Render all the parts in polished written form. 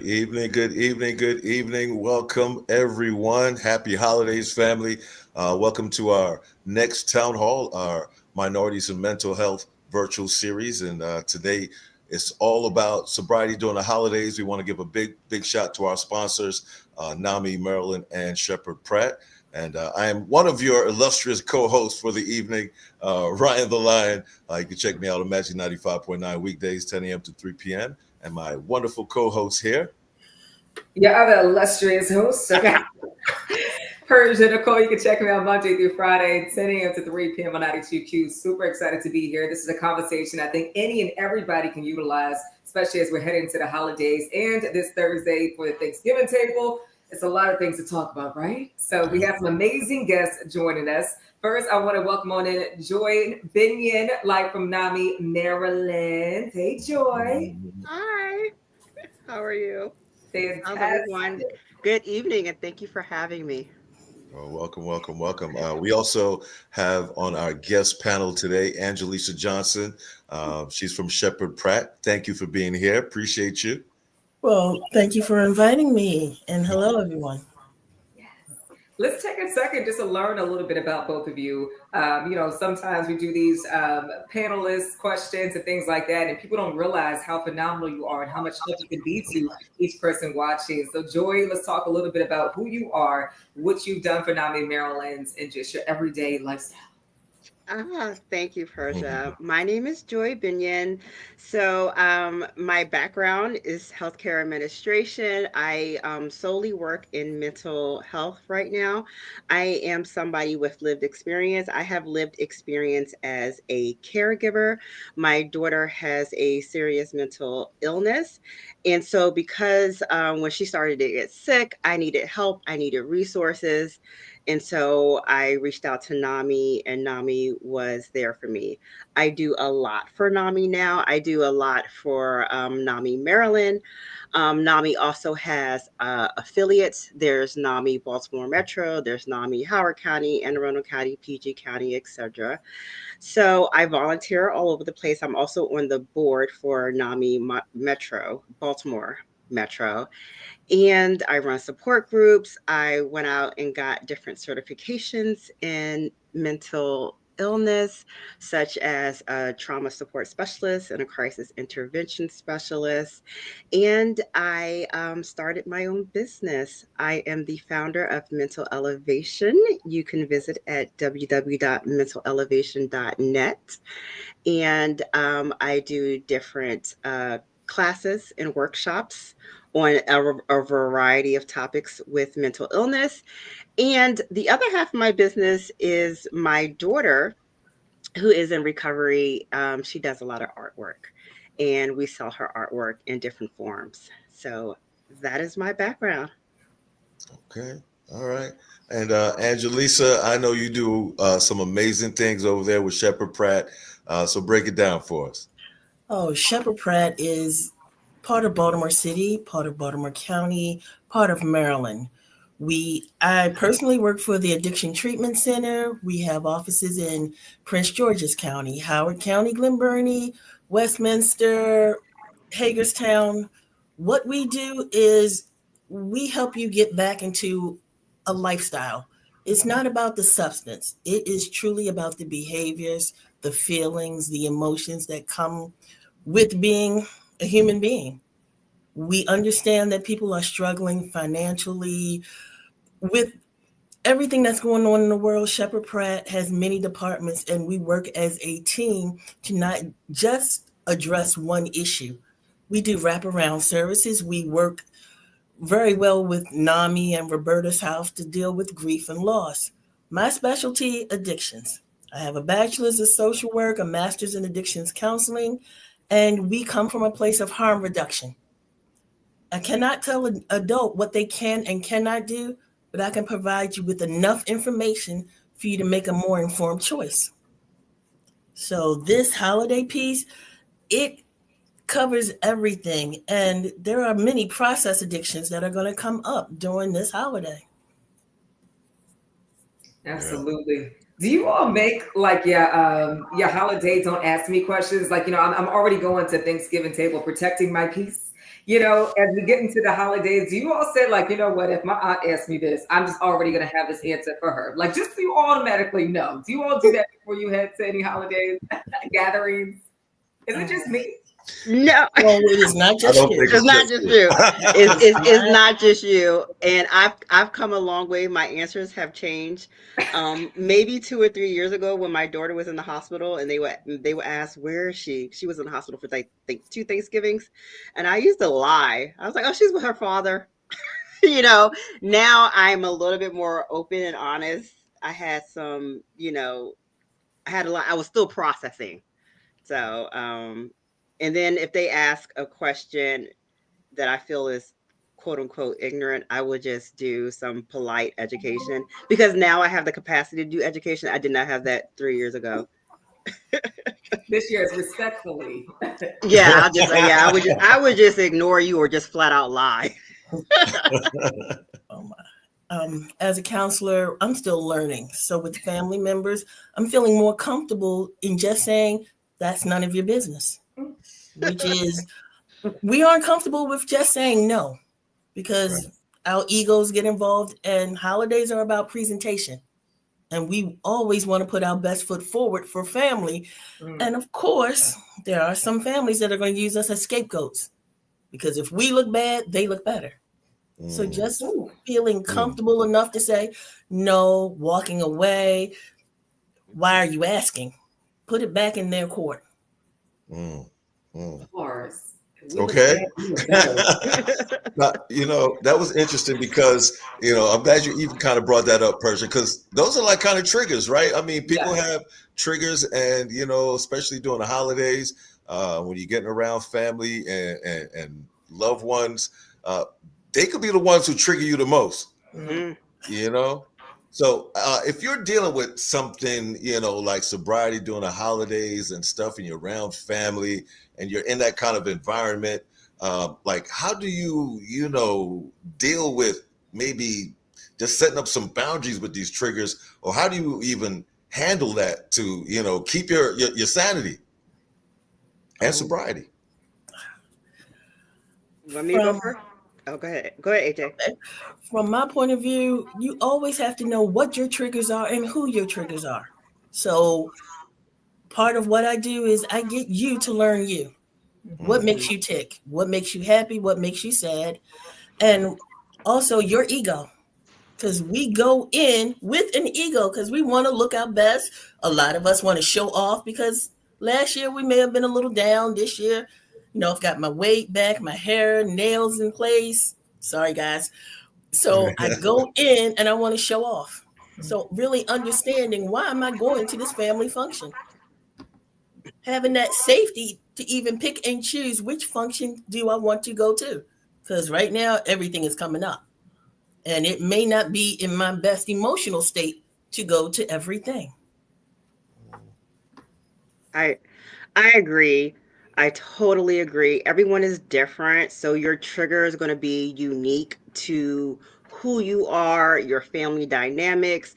Good evening, good evening, good evening. Welcome, everyone. Happy holidays, family. Welcome to our next town hall, our Minorities and Mental Health virtual series. And today it's all about sobriety during the holidays. We want to give a big shout to our sponsors, NAMI Maryland and Sheppard Pratt. And I am one of your illustrious co-hosts for the evening, Ryan the Lion. You can check me out on Magic 95.9 weekdays, 10 a.m. to 3 p.m. And my wonderful co-host here. Your other illustrious host, okay. Persia Nicole. You can check me out Monday through Friday, 10 a.m. to 3 p.m. on 92Q. Super excited to be here. This is a conversation I think any and everybody can utilize, especially as we're heading to the holidays and this Thursday for the Thanksgiving table. It's a lot of things to talk about, right? So we have some amazing guests joining us. First, I want to welcome on in Joy Binion, live from NAMI Maryland. Hey, Joy. Hi. How are you? Fantastic. Everyone. Good evening, and thank you for having me. Oh, welcome. We also have on our guest panel today, Anjalissa Johnson. She's from Sheppard Pratt. Thank you for being here. Appreciate you. Well, thank you for inviting me, and hello, everyone. Let's take a second just to learn a little bit about both of you. Sometimes we do these panelist questions and things like that, and people don't realize how phenomenal you are and how much help you can be to each person watching. So, Joy, let's talk a little bit about who you are, what you've done for NAMI Maryland, and just your everyday lifestyle. Thank you, Persia. My name is Joy Binion. So, my background is healthcare administration. I solely work in mental health right now. I am somebody with lived experience. I have lived experience as a caregiver. My daughter has a serious mental illness. And so, because when she started to get sick, I needed help, I needed resources. And so I reached out to NAMI, and NAMI was there for me. I do a lot for NAMI now. I do a lot for NAMI Maryland. NAMI also has affiliates. There's NAMI Baltimore Metro, there's NAMI Howard County, Anne Arundel County, PG County, etc. So I volunteer all over the place. I'm also on the board for NAMI Metro, Baltimore Metro. And I run support groups. I went out and got different certifications in mental illness, such as a trauma support specialist and a crisis intervention specialist. And I started my own business. I am the founder of Mental Elevation. You can visit at www.mentalelevation.net. And I do different classes and workshops on a variety of topics with mental illness. And the other half of my business is my daughter, who is in recovery. She does a lot of artwork, and we sell her artwork in different forms. So that is my background. Okay. All right. And Anjalissa, I know you do some amazing things over there with Sheppard Pratt. So break it down for us. Oh, Sheppard Pratt is part of Baltimore City, part of Baltimore County, part of Maryland. I personally work for the Addiction Treatment Center. We have offices in Prince George's County, Howard County, Glen Burnie, Westminster, Hagerstown. What we do is we help you get back into a lifestyle. It's not about the substance. It is truly about the behaviors, the feelings, the emotions that come with being a human being. We understand that people are struggling financially with everything that's going on in the world. Sheppard Pratt has many departments, and we work as a team to not just address one issue. We do wraparound services. We work very well with NAMI and Roberta's House to deal with grief and loss. My specialty, addictions. I have a bachelor's of social work, a master's in addictions counseling, and we come from a place of harm reduction. I cannot tell an adult what they can and cannot do, but I can provide you with enough information for you to make a more informed choice. So this holiday piece, it covers everything. And there are many process addictions that are going to come up during this holiday. Absolutely. Do you all make like your holiday don't ask me questions? Like, I'm already going to Thanksgiving table protecting my peace. as we get into the holidays, you all said, like, you know what, if my aunt asked me this, I'm just already going to have this answer for her. Like, just so you automatically know. Do you all do that before you head to any holidays gatherings? Is it just me? No, Well, it is not I just don't you. think it's not just you. It's not. not just you. And I've come a long way. My answers have changed. Maybe 2 or 3 years ago, when my daughter was in the hospital, and they would ask, "Where is she?" She was in the hospital for, I think, 2 Thanksgivings, and I used to lie. I was like, "Oh, she's with her father." you know. Now I'm a little bit more open and honest. I had some, I had a lot. I was still processing. So, and then if they ask a question that I feel is quote unquote ignorant, I would just do some polite education, because now I have the capacity to do education. I did not have that 3 years ago. This year is respectfully. Yeah, I would just ignore you or just flat out lie. Oh my. As a counselor, I'm still learning. So with family members, I'm feeling more comfortable in just saying that's none of your business, which is we aren't comfortable with just saying no because Right. our egos get involved and holidays are about presentation. And we always want to put our best foot forward for family. And of course, there are some families that are going to use us as scapegoats because if we look bad, they look better. So Mm, just Ooh. feeling mm, comfortable enough to say no, walking away. Why are you asking? Put it back in their court. mm, mm. Of course. If we look Okay. bad, we look better. Now, that was interesting because, I'm glad you even kind of brought that up, Persia, because those are like kind of triggers, right? I mean, people Yes. have triggers and, especially during the holidays, when you're getting around family and loved ones, uh, they could be the ones who trigger you the most. Mhm. Mhm. you know so if you're dealing with something like sobriety during the holidays and stuff and you're around family and you're in that kind of environment, like how do you deal with maybe just setting up some boundaries with these triggers, or how do you even handle that to keep your sanity and Oh, sobriety? Want me to go from first? Oh, go ahead. Go ahead, AJ. from my point of view, you always have to know what your triggers are and who your triggers are. So part of what I do is I get you to learn you. What Mm, makes you tick? What makes you happy? What makes you sad? And also your ego. Because we go in with an ego because we want to look our best. A lot of us want to show off because last year we may have been a little down. This year, I've got my weight back, my hair, nails in place. Sorry, guys. So I go in and I want to show off. So really understanding why am I going to this family function? Having that safety to even pick and choose which function do I want to go to? Because right now everything is coming up. And it may not be in my best emotional state to go to everything. I I agree. I totally agree. Everyone is different, so your trigger is going to be unique to who you are, your family dynamics.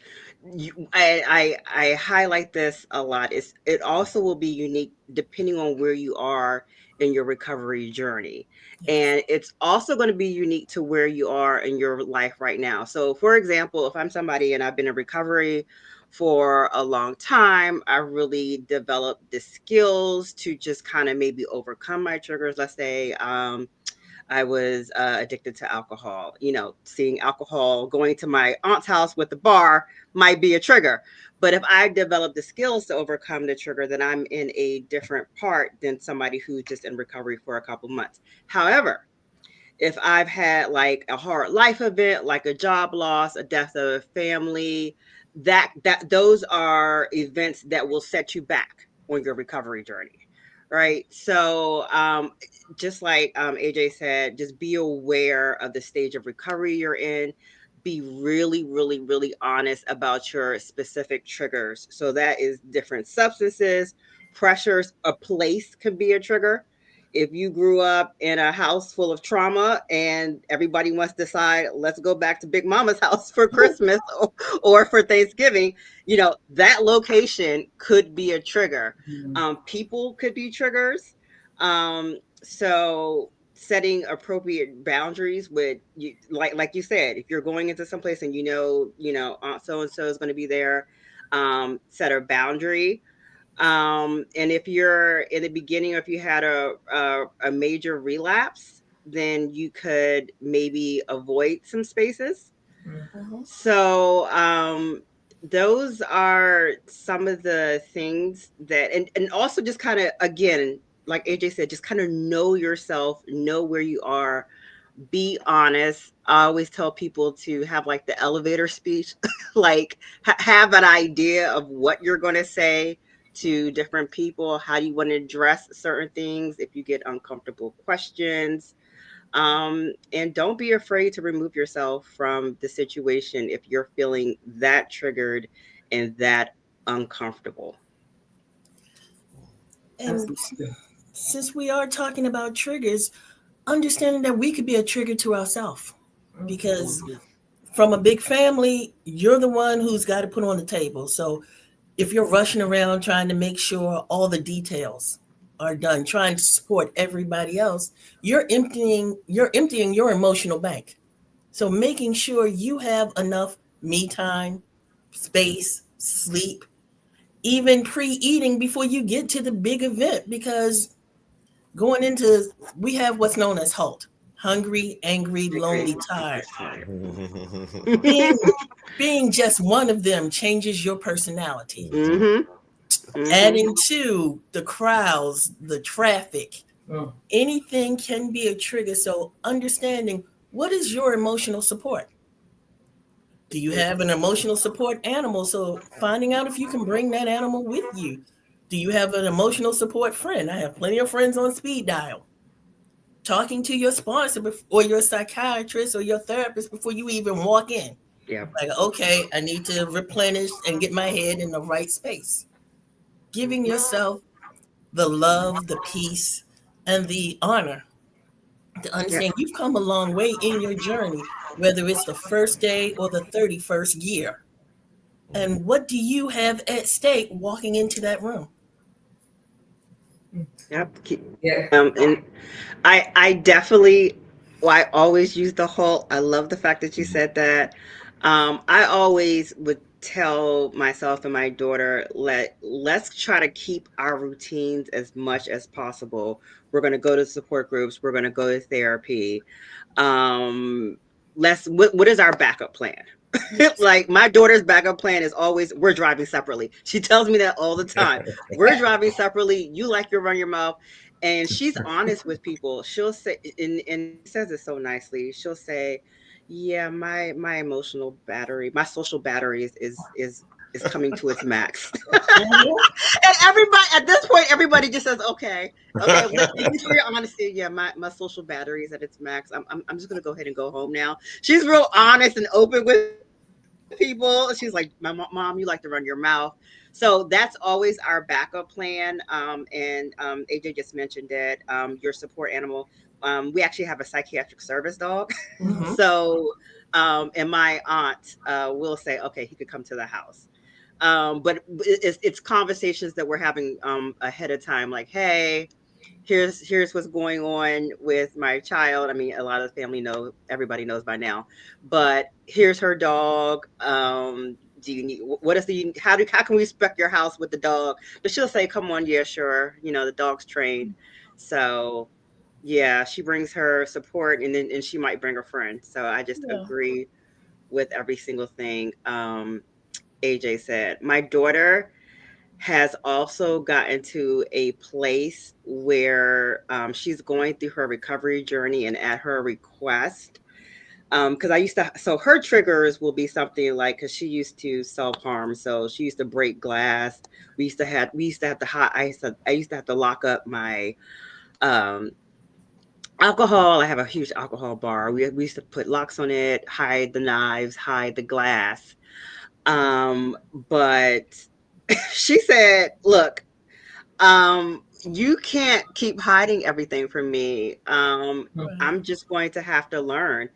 I highlight this a lot. It also will be unique depending on where you are in your recovery journey. Yes. And it's also going to be unique to where you are in your life right now. So, for example, if I'm somebody and I've been in recovery for a long time, I really developed the skills to just kind of maybe overcome my triggers. Let's say I was addicted to alcohol. Seeing alcohol, going to my aunt's house with the bar might be a trigger. But if I develop the skills to overcome the trigger, then I'm in a different part than somebody who's just in recovery for a couple months. However, if I've had like a hard life event, like a job loss, a death of a family, that those are events that will set you back on your recovery journey. Right. So just like AJ said, just be aware of the stage of recovery you're in. Be really, really, really honest about your specific triggers. So that is different substances, pressures, a place could be a trigger. If you grew up in a house full of trauma and everybody wants to decide, let's go back to Big Mama's house for Christmas or for Thanksgiving, that location could be a trigger. Mhm. People could be triggers. So setting appropriate boundaries with you, like you said, if you're going into some place and Aunt so and so is going to be there, set a boundary. And if you're in the beginning, or if you had a major relapse, then you could maybe avoid some spaces. Mhm. So those are some of the things that, and also just kind of, again, like AJ said, just kind of know yourself, know where you are, be honest. I always tell people to have like the elevator speech, like have an idea of what you're going to say to different people, how you want to address certain things if you get uncomfortable questions. And don't be afraid to remove yourself from the situation if you're feeling that triggered and that uncomfortable. And Absolutely. since we are talking about triggers, understanding that we could be a trigger to ourselves, because from a big family, you're the one who's got to put on the table. So if you're rushing around trying to make sure all the details are done, trying to support everybody else, you're emptying your emotional bank. So making sure you have enough me time, space, sleep, even pre-eating before you get to the big event, because going into, we have what's known as HALT: hungry, angry, lonely, tired. Being being just one of them changes your personality. Mm-hmm. Mm-hmm. Adding to the crowds, the traffic, Mm. anything can be a trigger. So understanding, what is your emotional support? Do you have an emotional support animal? So finding out if you can bring that animal with you. Do you have an emotional support friend? I have plenty of friends on speed dial. Talking to your sponsor or your psychiatrist or your therapist before you even walk in. Yeah. Like, okay, I need to replenish and get my head in the right space. Giving yourself the love, the peace, and the honor to Yeah. understand you've come a long way in your journey, whether it's the first day or the 31st year. And what do you have at stake walking into that room? Yep. Yeah. And I definitely, well, I always use the whole, I love the fact that you said that. I always would tell myself and my daughter, let's try to keep our routines as much as possible. We're going to go to support groups. We're going to go to therapy. Um, what is our backup plan? Like my daughter's backup plan is always, we're driving separately. She tells me that all the time. We're driving separately. You like your run your mouth. And she's honest with people. She'll say, and she says it so nicely. She'll say, yeah, my emotional battery, my social battery is coming to its max. Mhm. And everybody at this point, everybody just says, okay, thank you for your honesty. Yeah, my social battery is at its max. I'm just gonna go ahead and go home now. She's real honest and open with people. She's like, mom, you like to run your mouth. So that's always our backup plan. And AJ just mentioned it. Your support animal. We actually have a psychiatric service dog. Mhm. So, and my aunt will say, okay, he could come to the house. But it's conversations that we're having ahead of time, like, hey, here's what's going on with my child. I mean, a lot of the family know, everybody knows by now, but here's her dog. Do you need, what is the, how can we respect your house with the dog? But she'll say, come on, yeah, sure, the dog's trained. So yeah, she brings her support, and she might bring a friend. So I just Yeah. agree with every single thing AJ said. My daughter has also gotten to a place where she's going through her recovery journey, and at her request, because I used to, so her triggers will be something like, because she used to self-harm, so she used to break glass. We used to have to I used to have to lock up my um alcohol. I have a huge alcohol bar. We used to put locks on it, hide the knives, hide the glass. But she said, look, you can't keep hiding everything from me. Mm. Right. I'm just going to have to learn.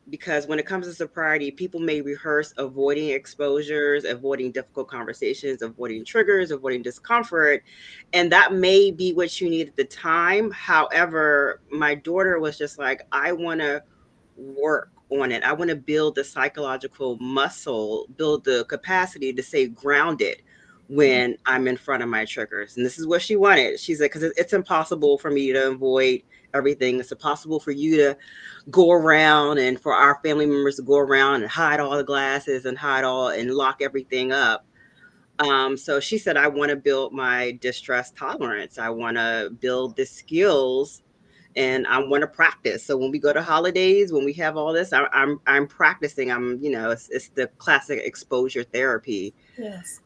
Because when it comes to sobriety, people may rehearse avoiding exposures, avoiding difficult conversations, avoiding triggers, avoiding discomfort. And that may be what you need at the time. However, my daughter was just like, I want to work on it. I want to build the psychological muscle, build the capacity to stay grounded when I'm in front of my triggers. And this is what she wanted. She's like, because it's impossible for me to avoid everything. It's impossible for you to go around and for our family members to go around and hide all the glasses and hide all and lock everything up. So she said, I want to build my distress tolerance. I want to build the skills and I want to practice. So when we go to holidays, when we have all this, I'm practicing. It's the classic exposure therapy. Yes.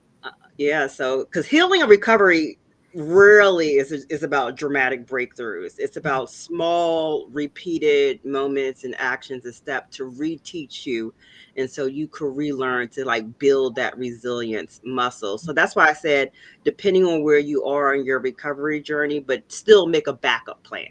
Yeah. So because healing and recovery rarely is about dramatic breakthroughs. It's about small, repeated moments and actions and steps to reteach you, and so you could relearn to like build that resilience muscle. So that's why I said, depending on where you are in your recovery journey, but still make a backup plan.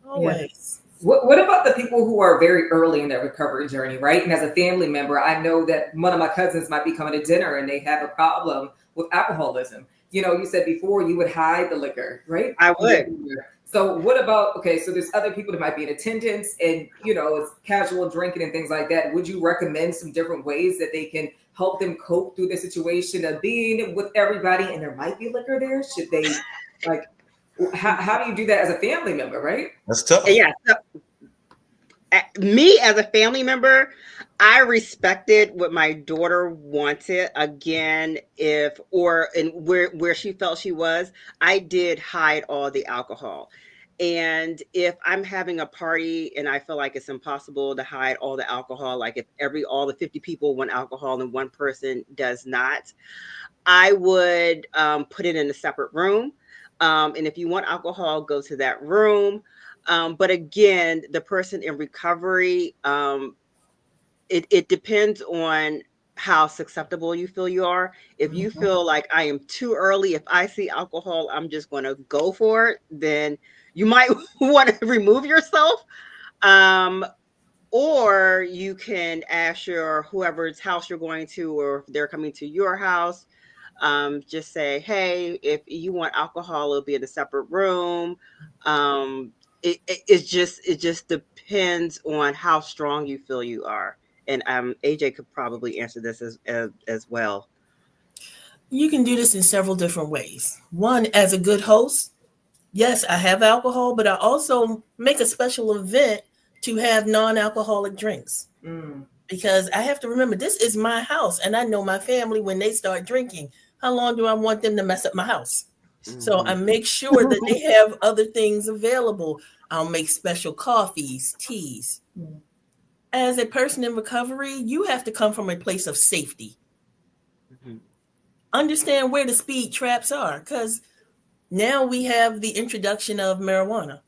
Always. What about the people who are very early in their recovery journey, right? And as a family member, I know that one of my cousins might be coming to dinner and they have a problem with alcoholism. You know, you said before you would hide the liquor, right? I would. So what about, okay, so there's other people that might be in attendance and, you know, it's casual drinking and things like that. Would you recommend some different ways that they can help them cope through the situation of being with everybody and there might be liquor there? Should they, like, how do you do that as a family member, right? That's tough. Yeah. So, me as a family member, I respected what my daughter wanted. Again, where she felt she was, I did hide all the alcohol. And if I'm having a party and I feel like it's impossible to hide all the alcohol, like if all the 50 people want alcohol and one person does not, I would put it in a separate room. And if you want alcohol, go to that room. But again, the person in recovery, it depends on how susceptible you feel you are. If you feel like I am too early, if I see alcohol, I'm just going to go for it, then you might want to remove yourself. Or you can ask whoever's house you're going to, or if they're coming to your house, just say, hey, if you want alcohol, it'll be in a separate room. It just depends on how strong you feel you are. And AJ could probably answer this as well. You can do this in several different ways. One, as a good host, yes, I have alcohol, but I also make a special event to have non-alcoholic drinks. Because I have to remember, this is my house, and I know my family, when they start drinking, how long do I want them to mess up my house? So I make sure that they have other things available. I'll make special coffees, teas. As a person in recovery, you have to come from a place of safety. Understand where the speed traps are, because now we have the introduction of marijuana.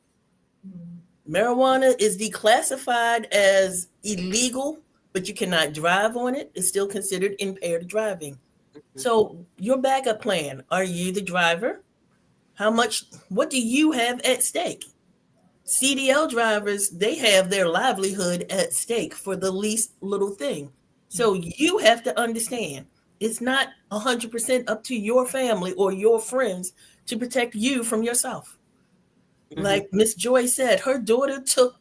Marijuana is declassified as illegal, but you cannot drive on it. It's still considered impaired driving. So your backup plan, are you the driver? What do you have at stake? CDL drivers, they have their livelihood at stake for the least little thing. So you have to understand, it's not 100% up to your family or your friends to protect you from yourself. Like Miss Joy said, her daughter took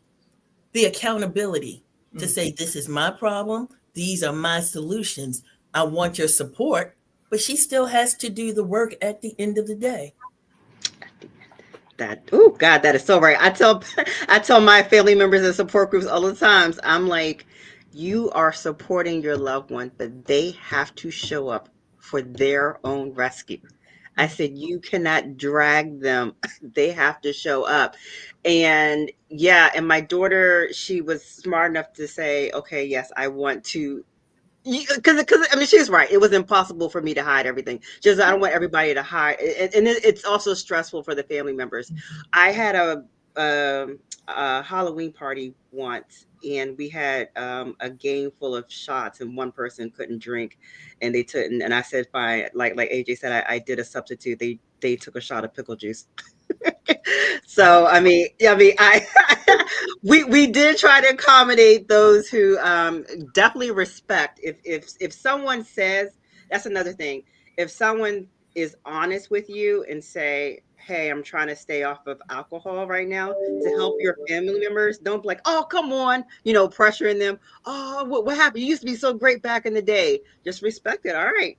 the accountability to say, this is my problem. These are my solutions. I want your support, but she still has to do the work at the end of the day. That is so right. I tell my family members and support groups all the times, I'm like, you are supporting your loved one, but they have to show up for their own rescue. I said, you cannot drag them. They have to show up. And and my daughter, she was smart enough to say, okay, yes, I want to. Because I mean, she's right. It was impossible for me to hide everything. Just I don't want everybody to hide, and it's also stressful for the family members. I had a Halloween party once, and we had a game full of shots, and one person couldn't drink, and and I said, fine. Like AJ said, I did a substitute. They took a shot of pickle juice. So I we did try to accommodate those who definitely respect. If someone says, that's another thing. If someone is honest with you and say, "Hey, I'm trying to stay off of alcohol right now to help your family members," don't be like, "Oh, come on," pressuring them. "Oh, what happened? You used to be so great back in the day." Just respect it. All right,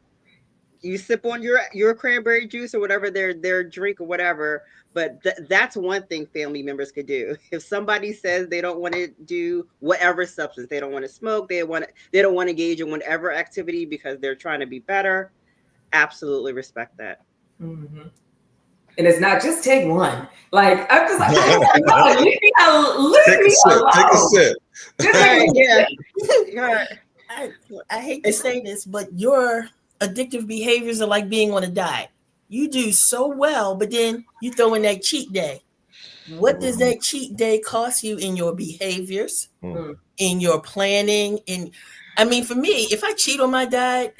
you sip on your cranberry juice or whatever their drink or whatever. But that's one thing family members could do. If somebody says they don't want to do whatever substance, they don't want to smoke, they don't want to engage in whatever activity because they're trying to be better, absolutely respect that. Mm-hmm. And it's not just take one. Like I'm just like, no, leave me alone. Leave me alone. Take a sip. Yeah. I hate to say this, but your addictive behaviors are like being on a diet. You do so well, but then you throw in that cheat day. What does that cheat day cost you in your behaviors, in your planning? For me, if I cheat on my diet,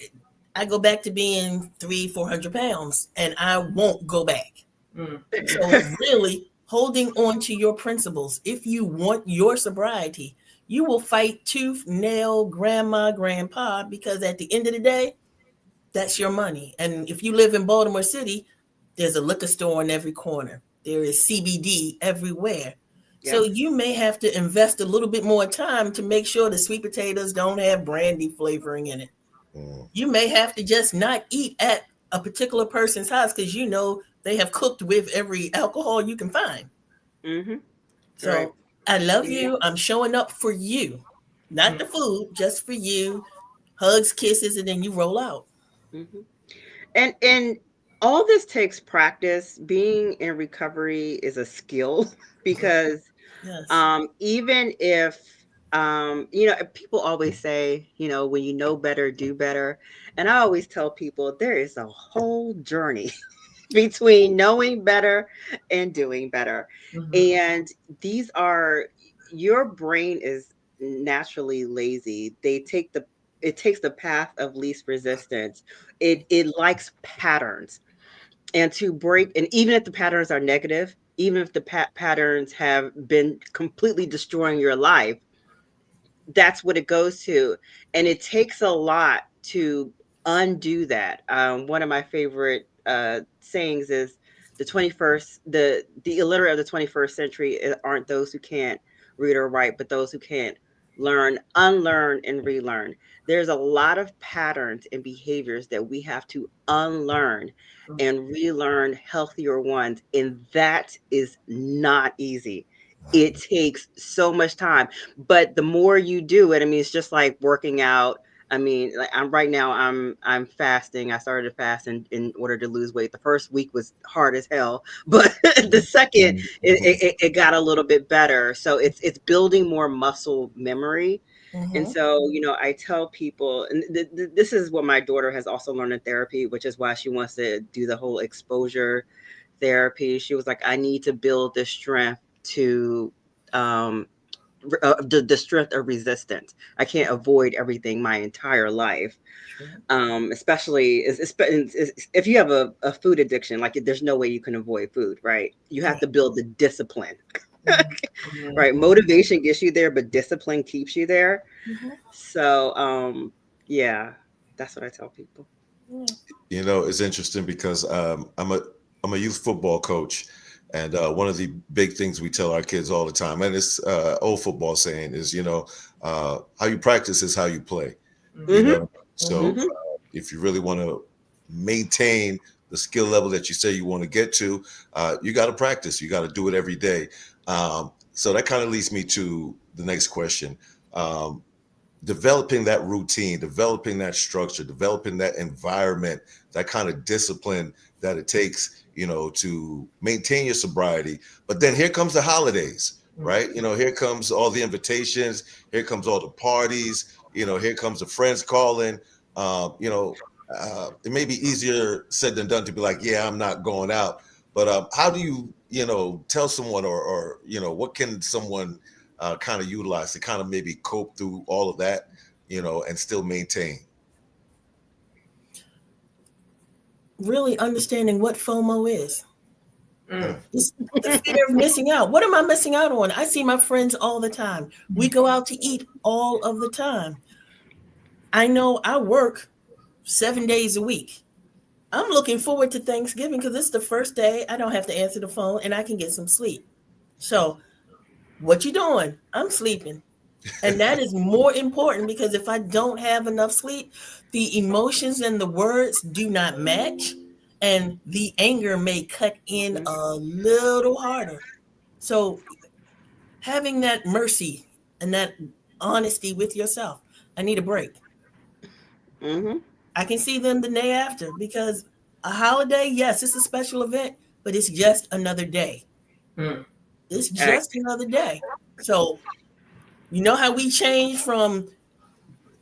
I go back to being 300-400 pounds and I won't go back. So really holding on to your principles. If you want your sobriety, you will fight tooth, nail, grandma, grandpa, because at the end of the day, that's your money. And if you live in Baltimore City, there's a liquor store on every corner. There is CBD everywhere. Yeah. So you may have to invest a little bit more time to make sure the sweet potatoes don't have brandy flavoring in it. You may have to just not eat at a particular person's house because they have cooked with every alcohol you can find. So right. I love you. I'm showing up for you, not the food, just for you. Hugs, kisses, and then you roll out. And all this takes practice. Being in recovery is a skill because even if people always say, when you know better, do better. And I always tell people there is a whole journey between knowing better and doing better. And your brain is naturally lazy. It takes the path of least resistance. It likes patterns. And to break, and even if the patterns are negative, even if the patterns have been completely destroying your life, that's what it goes to. And it takes a lot to undo that. One of my favorite sayings is the illiterate of the 21st century aren't those who can't read or write, but those who can't learn, unlearn, and relearn. There's a lot of patterns and behaviors that we have to unlearn and relearn healthier ones. And that is not easy. It takes so much time, but the more you do it, it's just like working out. Like I'm fasting. I started to fast in order to lose weight. The first week was hard as hell, but the second it got a little bit better. So it's building more muscle memory. And so, I tell people, and this is what my daughter has also learned in therapy, which is why she wants to do the whole exposure therapy. She was like, I need to build the strength to the strength of resistance. I can't avoid everything my entire life. Especially if you have a food addiction, like there's no way you can avoid food, right? You have to build the discipline. Right. Motivation gets you there, but discipline keeps you there. So that's what I tell people. It's interesting because I'm a youth football coach. And one of the big things we tell our kids all the time, and it's old football saying is, how you practice is how you play. So if you really want to maintain the skill level that you say you want to get to, you got to practice. You got to do it every day. So that kind of leads me to the next question. Developing that routine, developing that structure, developing that environment, that kind of discipline that it takes, to maintain your sobriety. But then here comes the holidays, right? Here comes all the invitations. Here comes all the parties. Here comes the friends calling. It may be easier said than done to be like, yeah, I'm not going out. But how do you, tell someone or what can someone kind of utilize to kind of maybe cope through all of that, and still maintain? Really understanding what FOMO is. It's the fear of missing out. What am I missing out on? I see my friends all the time. We go out to eat all of the time. I know I work 7 days a week. I'm looking forward to Thanksgiving because it's the first day I don't have to answer the phone and I can get some sleep. So, what you doing? I'm sleeping. And that is more important because if I don't have enough sleep, the emotions and the words do not match, and the anger may cut in a little harder. So, having that mercy and that honesty with yourself, I need a break. Mm-hmm. I can see them the day after because a holiday, yes, it's a special event, but it's just another day. It's just another day. So, you know how we changed from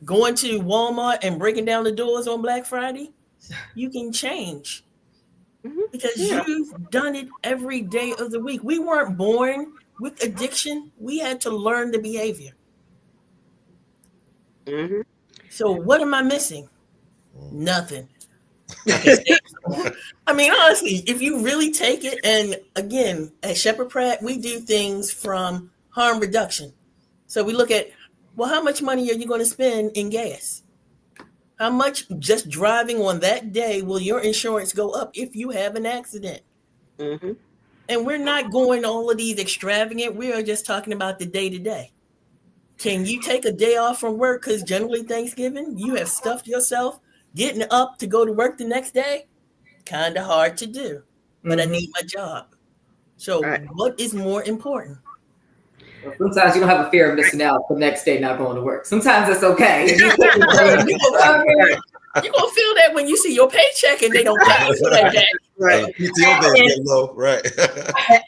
going to Walmart and breaking down the doors on Black Friday? You can change because you've done it every day of the week. We weren't born with addiction. We had to learn the behavior. Mm-hmm. So what am I missing? Nothing. I mean, honestly, if you really take it, and again, at Sheppard Pratt, we do things from harm reduction. So we look at, well, how much money are you going to spend in gas? How much just driving on that day will your insurance go up if you have an accident? Mm-hmm. And we're not going all of these extravagant. We are just talking about the day to day. Can you take a day off from work? Because generally Thanksgiving, you have stuffed yourself. Getting up to go to work the next day, kind of hard to do. But I need my job. So what is more important? Well, sometimes you don't have a fear of missing out the next day not going to work. Sometimes it's okay. You're gonna feel that when you see your paycheck and they don't pay for that day. Right.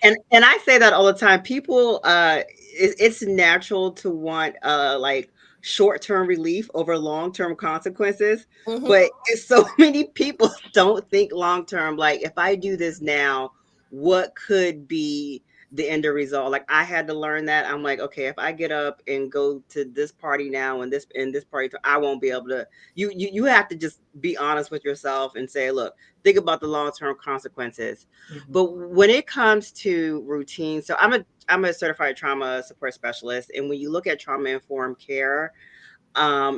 And I say that all the time. People, it's natural to want like short-term relief over long-term consequences, but so many people don't think long-term. Like, if I do this now, what could be the end result? Like, I had to learn that. I'm like, okay, if I get up and go to this party now and this party, I won't be able to. You have to just be honest with yourself and say, look, think about the long-term consequences. But when it comes to routine, so I'm a certified trauma support specialist, and when you look at trauma-informed care,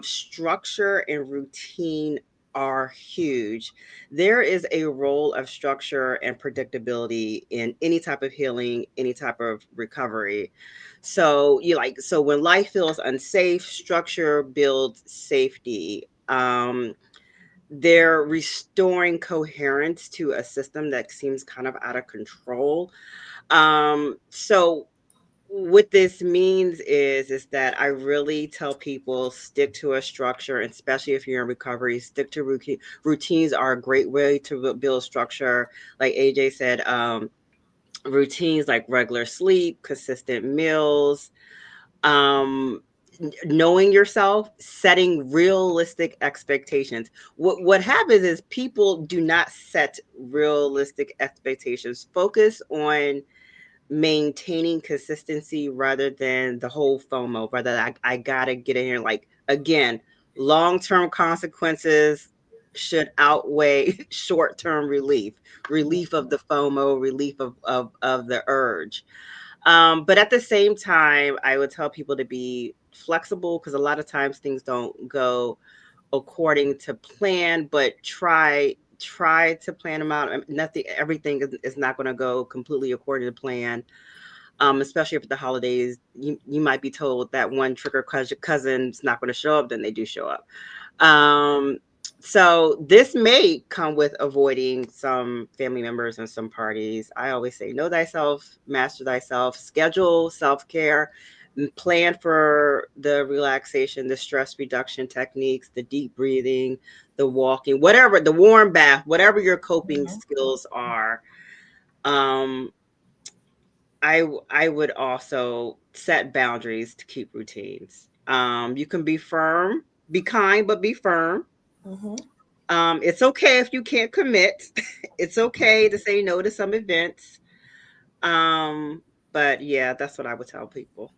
structure and routine are huge. There is a role of structure and predictability in any type of healing, any type of recovery. So when life feels unsafe, structure builds safety. They're restoring coherence to a system that seems kind of out of control. So what this means is that I really tell people, stick to a structure, especially if you're in recovery. Stick to routine. Routines are a great way to build structure. Like AJ said, routines like regular sleep, consistent meals, knowing yourself, setting realistic expectations. What happens is people do not set realistic expectations. Focus on maintaining consistency rather than the whole FOMO, rather I gotta get in here. Like, again, long-term consequences should outweigh short-term relief of the FOMO, relief of the urge. But at the same time, I would tell people to be flexible, because a lot of times things don't go according to plan, but try to plan them out. Everything is not going to go completely according to plan. Especially if the holidays, you might be told that one trigger cousin's not going to show up, then they do show up. So this may come with avoiding some family members and some parties. I always say, know thyself, master thyself, schedule self-care, plan for the relaxation, the stress reduction techniques, the deep breathing, the walking, whatever, the warm bath, whatever your coping skills are. I would also set boundaries to keep routines. You can be firm, be kind, but be firm. It's okay if you can't commit. It's okay to say no to some events. But yeah, that's what I would tell people.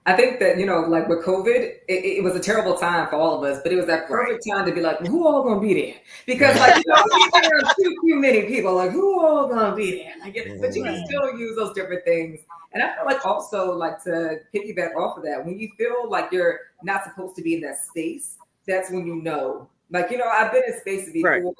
I think that, like with COVID, it was a terrible time for all of us, but it was that perfect time to be like, well, who all gonna be there? Because like, there are too many people, like who all gonna be there? Like, but you can still use those different things. And I feel like also like to piggyback off of that, when you feel like you're not supposed to be in that space, that's when you know. Like, I've been in spaces before,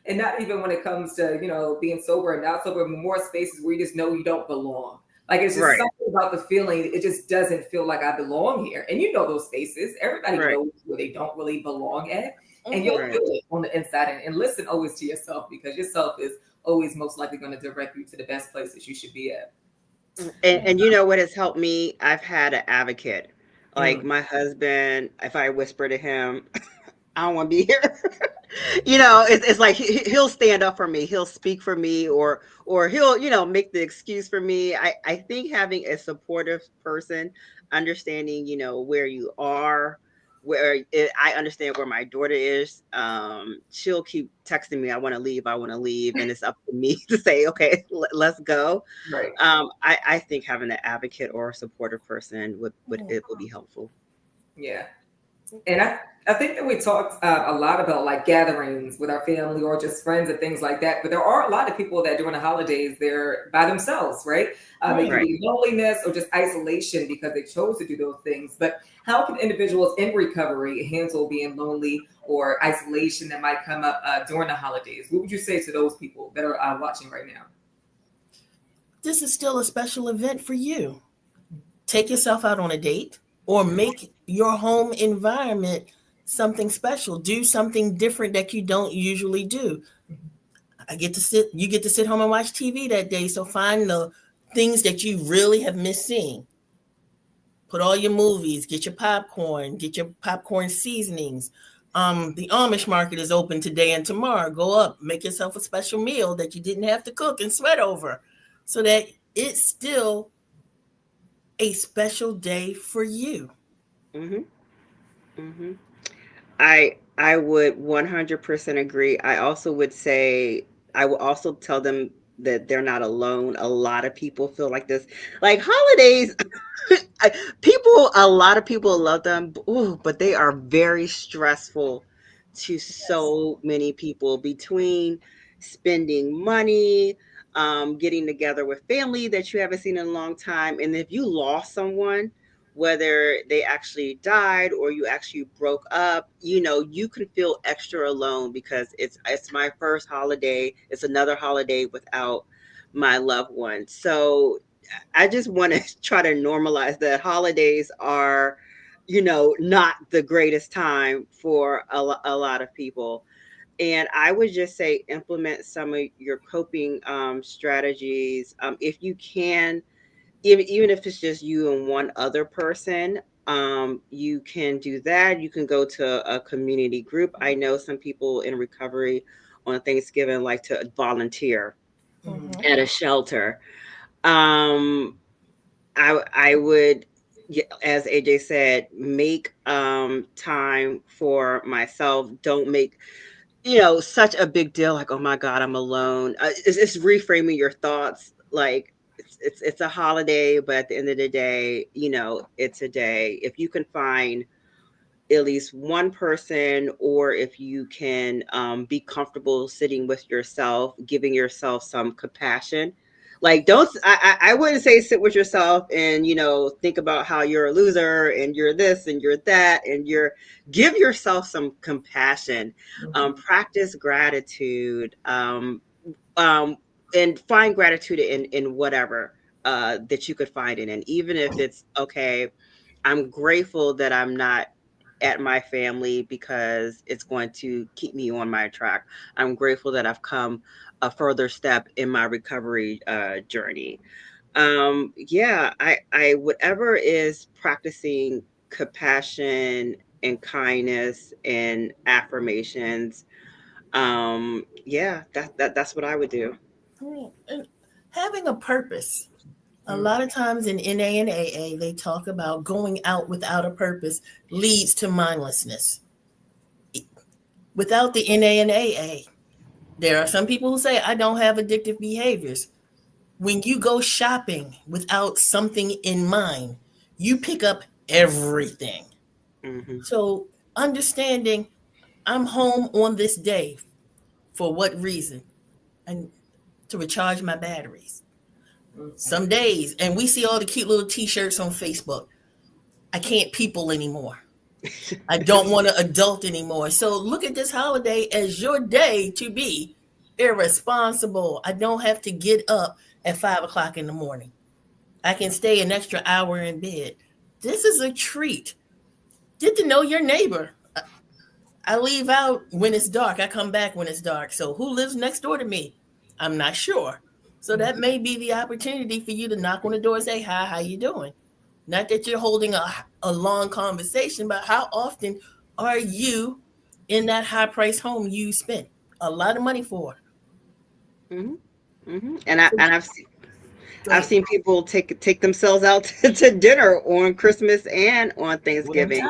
and not even when it comes to, being sober and not sober, but more spaces where you just know you don't belong. Like, it's just something about the feeling. It just doesn't feel like I belong here. And those spaces. Everybody knows where they don't really belong at. And you'll feel it on the inside. And listen always to yourself, because yourself is always most likely going to direct you to the best places you should be at. And what has helped me? I've had an advocate. Like my husband, if I whisper to him, I don't want to be here. It's like he'll stand up for me. He'll speak for me, or he'll, make the excuse for me. I think having a supportive person, understanding, where you are, I understand where my daughter is. She'll keep texting me, I want to leave, and it's up to me to say, okay, let's go. Right. I think having an advocate or a supportive person would be helpful. Yeah. And I think that we talked a lot about like gatherings with our family or just friends and things like that. But there are a lot of people that during the holidays, they're by themselves, right? It can be loneliness or just isolation because they chose to do those things. But how can individuals in recovery handle being lonely or isolation that might come up during the holidays? What would you say to those people that are watching right now? This is still a special event for you. Take yourself out on a date or make your home environment something special. Do something different that you don't usually do. You get to sit home and watch TV that day. So find the things that you really have missed seeing. Put all your movies, get your popcorn seasonings. The Amish market is open today and tomorrow. Go up, make yourself a special meal that you didn't have to cook and sweat over, so that it's still a special day for you. I would 100% agree. I also would say, I will also tell them that they're not alone. A lot of people feel like this, like holidays. A lot of people love them, but they are very stressful to so many people, between spending money, getting together with family that you haven't seen in a long time. And if you lost someone, whether they actually died or you actually broke up, you can feel extra alone because it's my first holiday. It's another holiday without my loved one. So I just want to try to normalize that holidays are, not the greatest time for a lot of people. And I would just say implement some of your coping strategies. If you can, even if it's just you and one other person, you can do that. You can go to a community group. I know some people in recovery on Thanksgiving like to volunteer at a shelter. I would, as AJ said, make time for myself. Don't make such a big deal, like, oh my God, I'm alone. It's reframing your thoughts. Like, it's a holiday, but at the end of the day, it's a day. If you can find at least one person, or if you can be comfortable sitting with yourself, giving yourself some compassion. Like, I wouldn't say sit with yourself and, think about how you're a loser and you're this and you're that, and give yourself some compassion, practice gratitude, and find gratitude in whatever that you could find it in. Even if it's, okay, I'm grateful that I'm not at my family because it's going to keep me on my track. I'm grateful that I've come a further step in my recovery journey. I whatever is practicing compassion and kindness and affirmations. That's what I would do. And having a purpose. A lot of times in NA and AA, they talk about going out without a purpose leads to mindlessness. Without the NA and AA, there are some people who say, I don't have addictive behaviors. When you go shopping without something in mind, you pick up everything. Mm-hmm. So understanding I'm home on this day for what reason? And to recharge my batteries. Some days, and we see all the cute little t-shirts on Facebook. I can't people anymore. I don't want to adult anymore. So look at this holiday as your day to be irresponsible. I don't have to get up at 5 o'clock in the morning. I can stay an extra hour in bed. This is a treat. Get to know your neighbor. I leave out when it's dark. I come back when it's dark. So who lives next door to me? I'm not sure. So that may be the opportunity for you to knock on the door and say, hi, how you doing? Not that you're holding a long conversation, but how often are you in that high price home you spent a lot of money for? Mm-hmm. Mm-hmm. I've seen people take themselves out to dinner on Christmas and on Thanksgiving.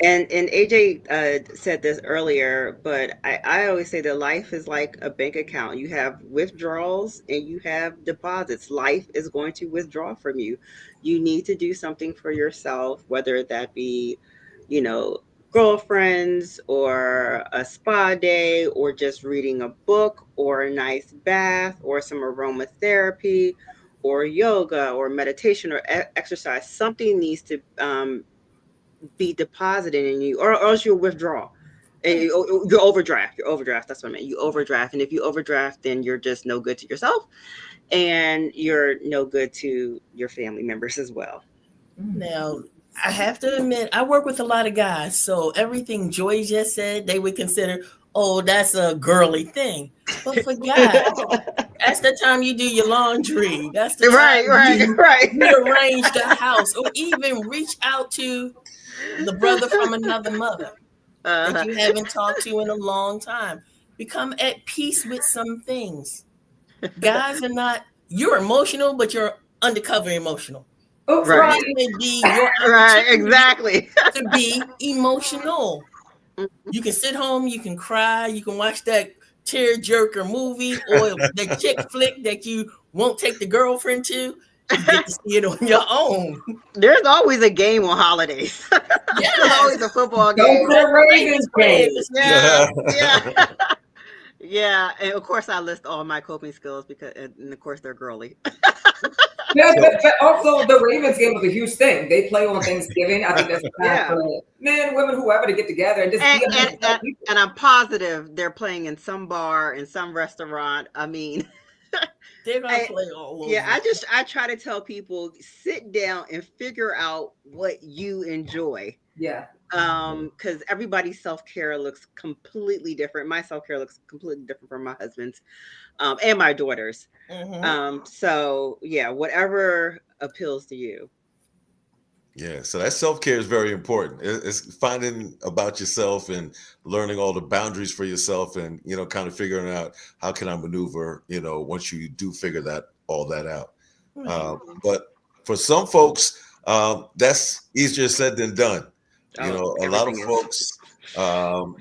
And AJ said this earlier, but I always say that life is like a bank account. You have withdrawals and you have deposits. Life is going to withdraw from you. You need to do something for yourself, whether that be, you know, girlfriends or a spa day or just reading a book or a nice bath or some aromatherapy or yoga or meditation or exercise. Something needs to be deposited in you, or else you'll withdraw. And you overdraft. That's what I meant. You overdraft, and if you overdraft, then you're just no good to yourself, and you're no good to your family members as well. Now, I have to admit, I work with a lot of guys, so everything Joy just said, they would consider, oh, that's a girly thing. But for guys, that's the time you do your laundry. That's the time you rearrange the house, or even reach out to the brother from another mother that you haven't talked to in a long time. Become at peace with some things. Guys are not, you're emotional, but you're undercover emotional. Oh, right. This may be your exactly. to be emotional. You can sit home, you can cry, you can watch that tear-jerker movie or the chick flick that you won't take the girlfriend to. You get to see it on your own. There's always a game on holidays. Yeah, there's always a football game. Ravens game. Yeah. Yeah, and of course I list all my coping skills because, and of course they're girly. Yeah, but also the Ravens game was a huge thing. They play on Thanksgiving. I think that's time for men, women, whoever to get together and just be and I'm positive they're playing in some bar, in some restaurant. I mean, they're gonna play all over. Yeah, I try to tell people, sit down and figure out what you enjoy. Yeah. Because everybody's self-care looks completely different. My self-care looks completely different from my husband's, and my daughter's. So yeah, whatever appeals to you. Yeah, so that self-care is very important. It's finding about yourself and learning all the boundaries for yourself, and kind of figuring out how can I maneuver, once you do figure all that out. But for some folks, that's easier said than done. A lot of folks,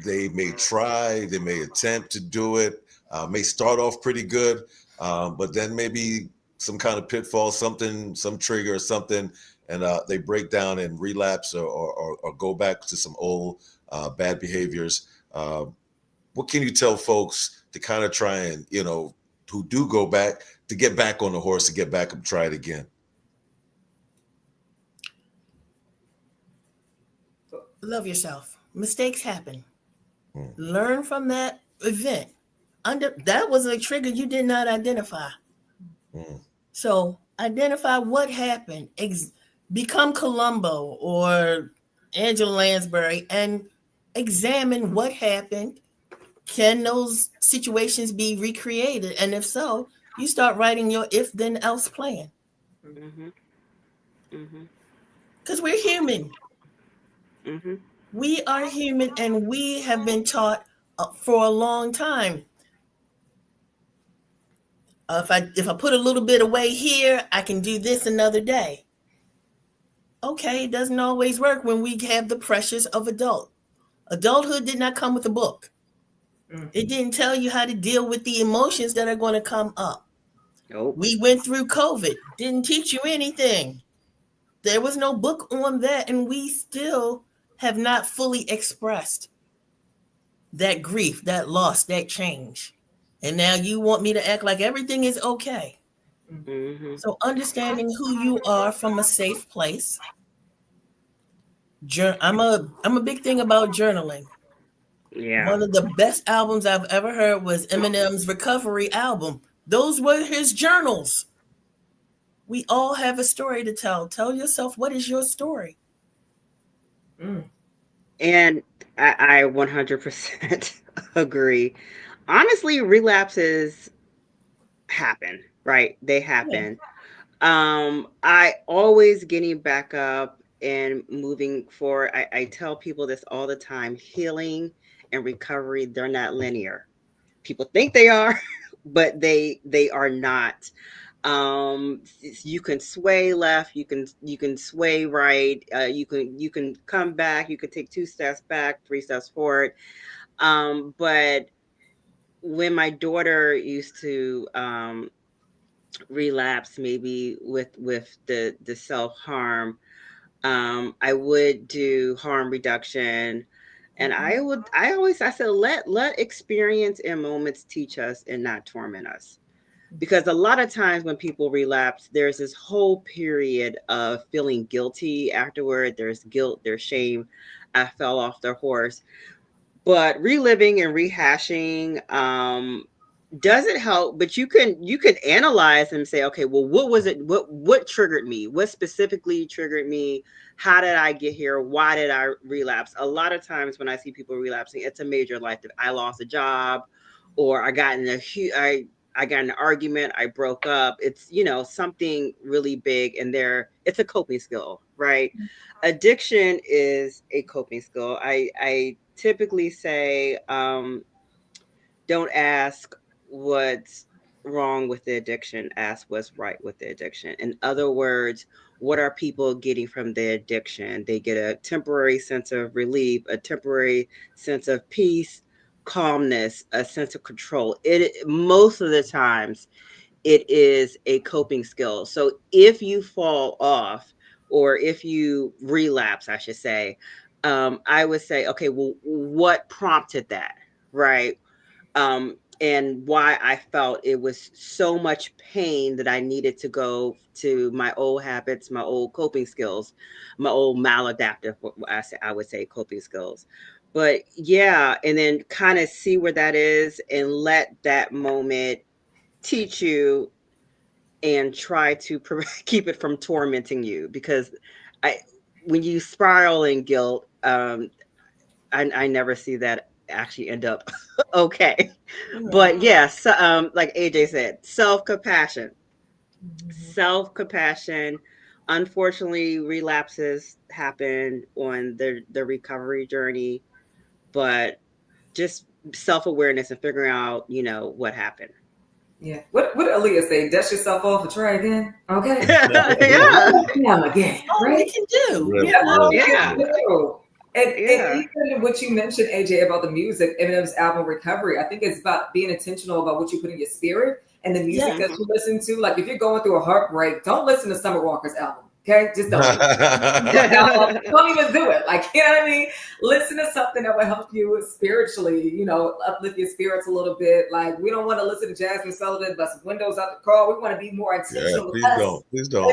they may try, they may attempt to do it, may start off pretty good, but then maybe some kind of pitfall, some trigger or something, and they break down and relapse or go back to some old bad behaviors. What can you tell folks to kind of try and, who do go back, to get back on the horse, to get back and try it again? Love yourself. Mistakes happen. Learn from that event. That was a trigger you did not identify. So identify what happened. Become Columbo or Angela Lansbury and examine what happened. Can those situations be recreated? And if so, you start writing your if-then-else plan. Because we're human. We are human, and we have been taught for a long time. If I put a little bit away here, I can do this another day. Okay, it doesn't always work when we have the pressures of adulthood. Did not come with a book. It didn't tell you how to deal with the emotions that are going to come up. We went through COVID. Didn't teach you anything. There was no book on that, and we still have not fully expressed that grief, that loss, that change. And now you want me to act like everything is okay. Mm-hmm. So understanding who you are from a safe place. I'm a big thing about journaling. Yeah. One of the best albums I've ever heard was Eminem's Recovery album. Those were his journals. We all have a story to tell. Tell yourself, what is your story? And I 100% agree. Honestly, relapses happen, right? They happen. I always getting back up and moving forward. I tell people this all the time. Healing and recovery, they're not linear. People think they are, but they are not. You can sway left, you can sway right, you can come back, you can take 2 steps back, 3 steps forward. But when my daughter used to relapse, maybe with the self-harm, I would do harm reduction. And I said, let experience and moments teach us and not torment us. Because a lot of times when people relapse, there's this whole period of feeling guilty afterward. There's guilt, there's shame. I fell off the horse. But reliving and rehashing doesn't help. But you can analyze and say, okay, well, what was it? What triggered me? What specifically triggered me? How did I get here? Why did I relapse? A lot of times when I see people relapsing, it's a major life that I lost a job, or I got in I got in an argument, I broke up. It's, something really big, and it's a coping skill, right? Addiction is a coping skill. I typically say, don't ask what's wrong with the addiction, ask what's right with the addiction. In other words, what are people getting from the addiction? They get a temporary sense of relief, a temporary sense of peace, calmness, a sense of control. Most of the times it is a coping skill. So if you fall off, or if you relapse, I should say, I would say, okay, well, what prompted that, right? And why I felt it was so much pain that I needed to go to my old habits, my old coping skills, my old maladaptive, I would say, coping skills. But yeah, and then kind of see where that is and let that moment teach you and try to keep it from tormenting you. Because when you spiral in guilt, I never see that actually end up okay. But yes, like AJ said, self-compassion. Self-compassion. Unfortunately, relapses happen on the recovery journey, but just self-awareness and figuring out, what happened. Yeah. What Aaliyah say? Dust yourself off and try again. Okay. Yeah. Again. All Right? we can do. Yeah. And even what you mentioned, AJ, about the music, Eminem's album Recovery, I think it's about being intentional about what you put in your spirit and the music that you listen to. Like if you're going through a heartbreak, don't listen to Summer Walker's album. Okay, just don't. Don't even do it. Like, you know what I mean? Listen to something that will help you spiritually, uplift your spirits a little bit. Like, we don't want to listen to Jasmine Sullivan bust windows out the car. We want to be more intentional. Please don't.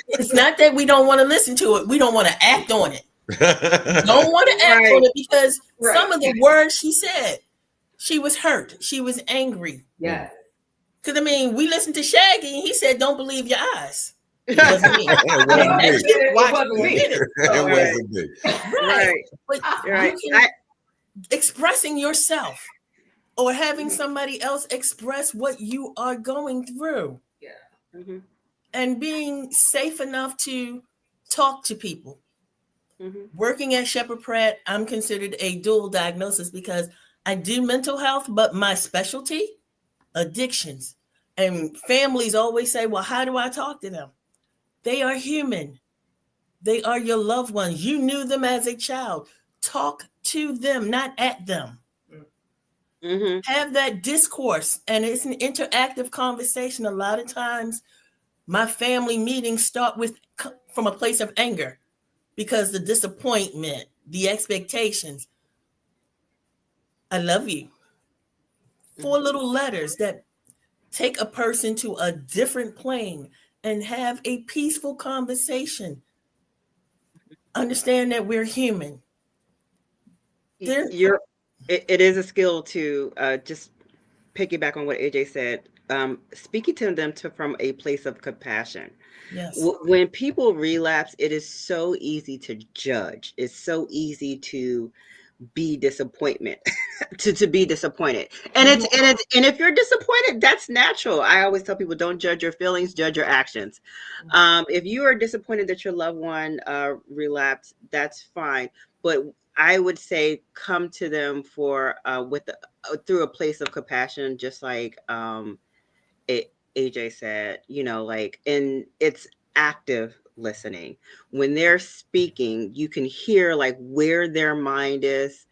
It's not that we don't want to listen to it. We don't want to act on it. Don't want to act on it because some of the words she said, she was hurt. She was angry. Yeah. Because, we listened to Shaggy and he said, don't believe your eyes. It wasn't me. Right. But expressing yourself or having somebody else express what you are going through. Yeah. And being safe enough to talk to people. Working at Sheppard Pratt, I'm considered a dual diagnosis because I do mental health, but my specialty, addictions. And families always say, well, how do I talk to them? They are human. They are your loved ones. You knew them as a child. Talk to them, not at them. Have that discourse. And it's an interactive conversation. A lot of times My family meetings start from a place of anger because the disappointment, the expectations. I love you. 4 little letters that take a person to a different plane and have a peaceful conversation. Understand that we're human. It is a skill to just piggyback on what AJ said. Speaking to them from a place of compassion. Yes. When people relapse, it is so easy to judge. It's so easy to be disappointment to be disappointed, and if you're disappointed, that's natural. I always tell people, don't judge your feelings, judge your actions. If you are disappointed that your loved one relapsed, that's fine, but I would say come to them for through a place of compassion, just like AJ said, like, and it's active listening. When they're speaking, you can hear like where their mind is,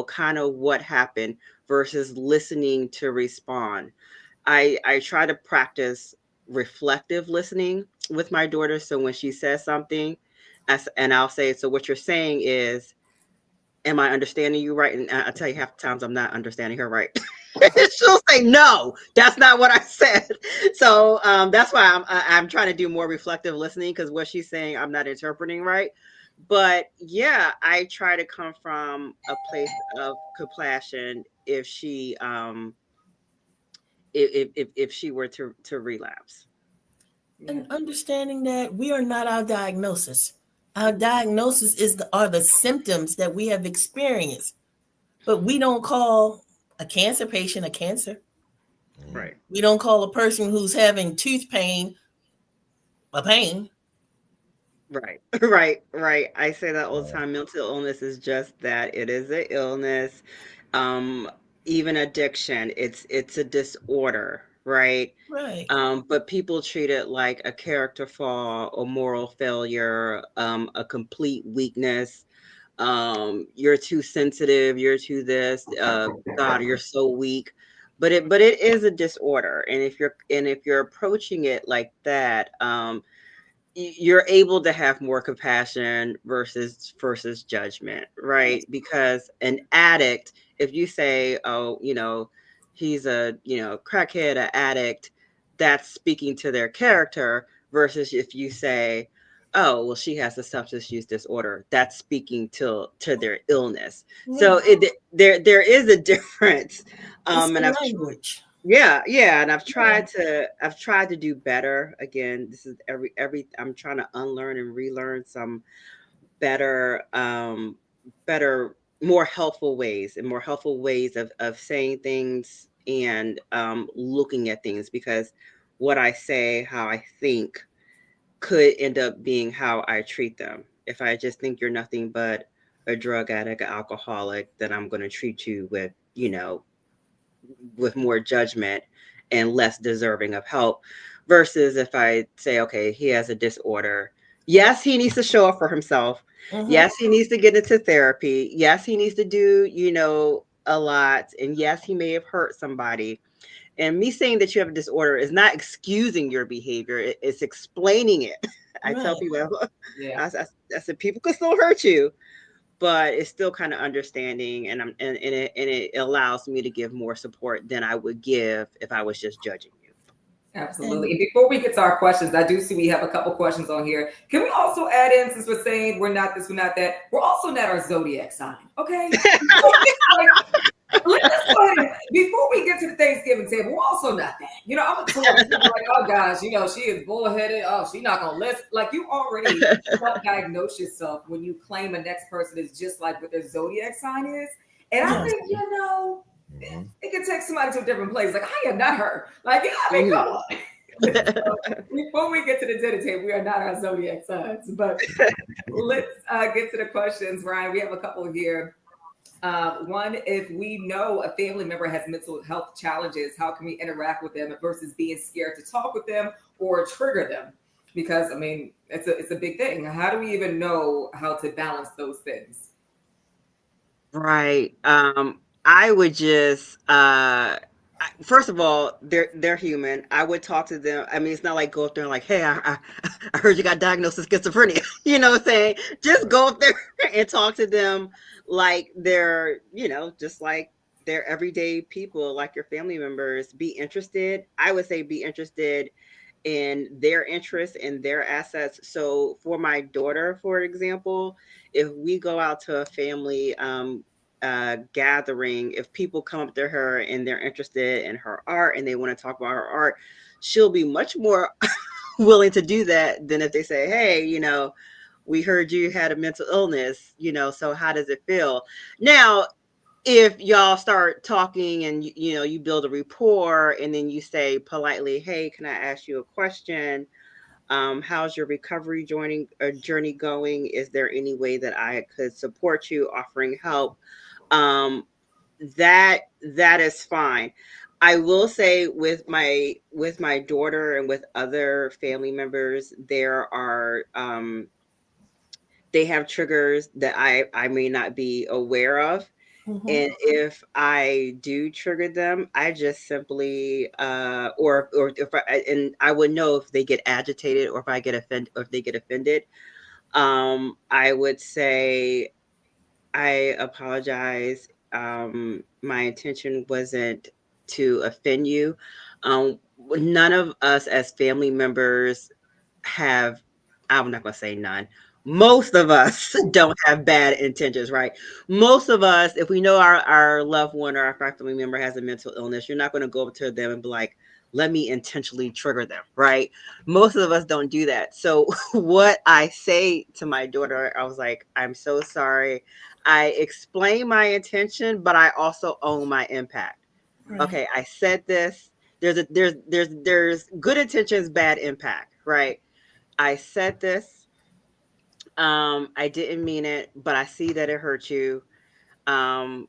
kind of what happened versus listening to respond. I try to practice reflective listening with my daughter. So when she says something, and I'll say, so what you're saying is, am I understanding you right? And I tell you, half the times I'm not understanding her right. She'll say, no, that's not what I said. So that's why I'm trying to do more reflective listening, because what she's saying, I'm not interpreting right. But yeah, I try to come from a place of compassion if she if she were to relapse. And understanding that we are not our diagnosis. Our diagnosis are the symptoms that we have experienced. But we don't call a cancer patient a cancer. Right. We don't call a person who's having tooth pain a pain. Right. Right. I say that all the time. Mental illness is just that. It is an illness. Even addiction, it's a disorder, right? Right. But people treat it like a character flaw or moral failure, a complete weakness. You're too sensitive, you're too this, God, you're so weak. But it is a disorder. And if you're approaching it like that, you're able to have more compassion versus judgment, right? Because an addict, if you say, oh, he's a crackhead, an addict, that's speaking to their character, versus if you say, oh, well, she has a substance use disorder, that's speaking to their illness. Yeah. So there is a difference. It's the language. Yeah, and I've tried to do better. Again, this is every I'm trying to unlearn and relearn some better, more helpful ways of saying things and looking at things, because what I say, how I think, could end up being how I treat them. If I just think you're nothing but a drug addict, an alcoholic, then I'm going to treat you with, with more judgment and less deserving of help, versus if I say, okay, he has a disorder. Yes, he needs to show up for himself. Mm-hmm. Yes, he needs to get into therapy. Yes, he needs to do, a lot. And yes, he may have hurt somebody. And me saying that you have a disorder is not excusing your behavior. It's explaining it. I tell people, I said, people can still hurt you, but it's still kind of understanding, and it allows me to give more support than I would give if I was just judging you. Absolutely. And before we get to our questions, I do see we have a couple questions on here. Can we also add in, since we're saying we're not this, we're not that, we're also not our zodiac sign, okay? Let's go ahead and, before we get to the Thanksgiving table, we're also not that. I'm a Taurus. Like, oh gosh, she is bullheaded. Oh, she's not gonna listen. Like, you already self-diagnose yourself when you claim a next person is just like what their zodiac sign is. And I think, it can take somebody to a different place. Like, I am not her. Like, come on. So, before we get to the dinner table, we are not our zodiac signs. But let's get to the questions, Ryan. We have a couple here. One, if we know a family member has mental health challenges, how can we interact with them versus being scared to talk with them or trigger them? Because, it's a big thing. How do we even know how to balance those things? Right. I would just, I First of all, they're human. I would talk to them. I mean, it's not like go up there and like, hey, I heard you got diagnosed with schizophrenia. You know what I'm saying? Just go up there and talk to them like they're, just like they're everyday people, like your family members. Be interested. I would say be interested in their interests and their assets. So for my daughter, for example, if we go out to a family gathering, if people come up to her and they're interested in her art and they want to talk about her art, she'll be much more willing to do that than if they say, hey, we heard you had a mental illness, so how does it feel? Now, if y'all start talking and you build a rapport and then you say politely, hey, can I ask you a question? How's your recovery journey going? Is there any way that I could support you, offering help? That is fine. I will say with my daughter and with other family members, there are they have triggers that I may not be aware of. Mm-hmm. And if I do trigger them, I just simply or if I would know if they get agitated or if I get offended or if they get offended. I would say I apologize. My intention wasn't to offend you. None of us as family members have, I'm not going to say none. Most of us don't have bad intentions, right? Most of us, if we know our loved one or our family member has a mental illness, you're not going to go up to them and be like, let me intentionally trigger them, right? Most of us don't do that. So what I say to my daughter, I was like, I'm so sorry. I explain my intention, but I also own my impact. Right. Okay, I said this. There's good intentions, bad impact, right? I said this. I didn't mean it, but I see that it hurt you. Um,